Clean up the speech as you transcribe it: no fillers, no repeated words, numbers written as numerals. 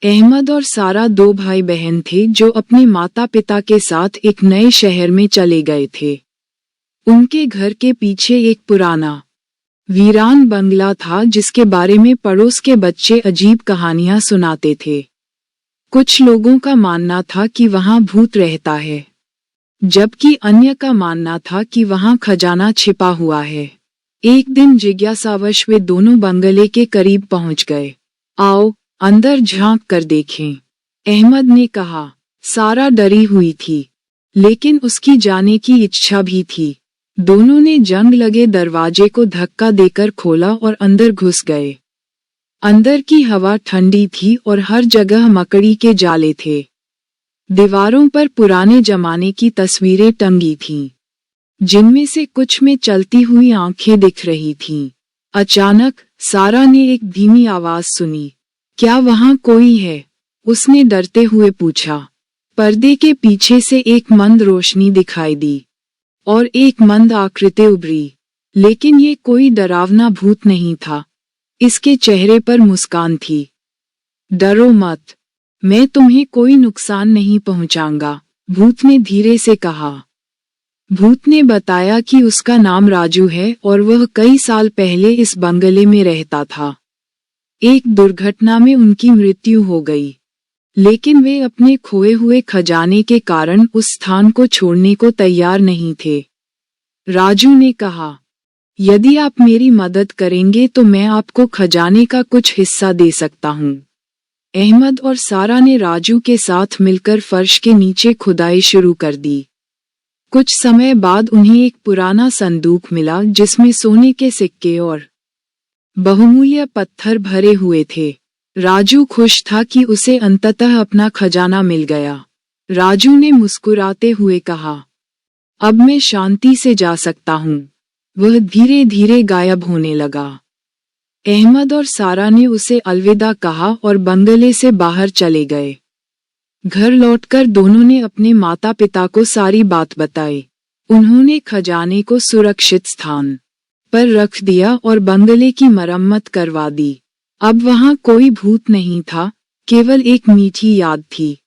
अहमद और सारा दो भाई बहन थे जो अपने माता पिता के साथ एक नए शहर में चले गए थे। उनके घर के पीछे एक पुराना वीरान बंगला था जिसके बारे में पड़ोस के बच्चे अजीब कहानियां सुनाते थे। कुछ लोगों का मानना था कि वहां भूत रहता है, जबकि अन्य का मानना था कि वहां खजाना छिपा हुआ है। एक दिन जिज्ञासावश वे दोनों बंगले के करीब पहुंच गए। आओ अंदर झांक कर देखें, अहमद ने कहा। सारा डरी हुई थी, लेकिन उसकी जाने की इच्छा भी थी। दोनों ने जंग लगे दरवाजे को धक्का देकर खोला और अंदर घुस गए। अंदर की हवा ठंडी थी और हर जगह मकड़ी के जाले थे। दीवारों पर पुराने जमाने की तस्वीरें टंगी थीं, जिनमें से कुछ में चलती हुई आंखें दिख रही थीं। अचानक सारा ने एक धीमी आवाज सुनी। क्या वहां कोई है? उसने डरते हुए पूछा। पर्दे के पीछे से एक मंद रोशनी दिखाई दी और एक मंद आकृति उभरी, लेकिन ये कोई डरावना भूत नहीं था। इसके चेहरे पर मुस्कान थी। डरो मत, मैं तुम्हें कोई नुकसान नहीं पहुंचाऊंगा, भूत ने धीरे से कहा। भूत ने बताया कि उसका नाम राजू है और वह कई साल पहले इस बंगले में रहता था। एक दुर्घटना में उनकी मृत्यु हो गई, लेकिन वे अपने खोए हुए खजाने के कारण उस स्थान को छोड़ने को तैयार नहीं थे। राजू ने कहा, यदि आप मेरी मदद करेंगे तो मैं आपको खजाने का कुछ हिस्सा दे सकता हूँ। अहमद और सारा ने राजू के साथ मिलकर फर्श के नीचे खुदाई शुरू कर दी। कुछ समय बाद उन्हें एक पुराना संदूक मिला जिसमें सोने के सिक्के और बहुमूल्य पत्थर भरे हुए थे। राजू खुश था कि उसे अंततः अपना खजाना मिल गया। राजू ने मुस्कुराते हुए कहा, अब मैं शांति से जा सकता हूँ। वह धीरे धीरे गायब होने लगा। अहमद और सारा ने उसे अलविदा कहा और बंगले से बाहर चले गए। घर लौटकर दोनों ने अपने माता पिता को सारी बात बताई। उन्होंने खजाने को सुरक्षित स्थान पर रख दिया और बंगले की मरम्मत करवा दी। अब वहां कोई भूत नहीं था, केवल एक मीठी याद थी।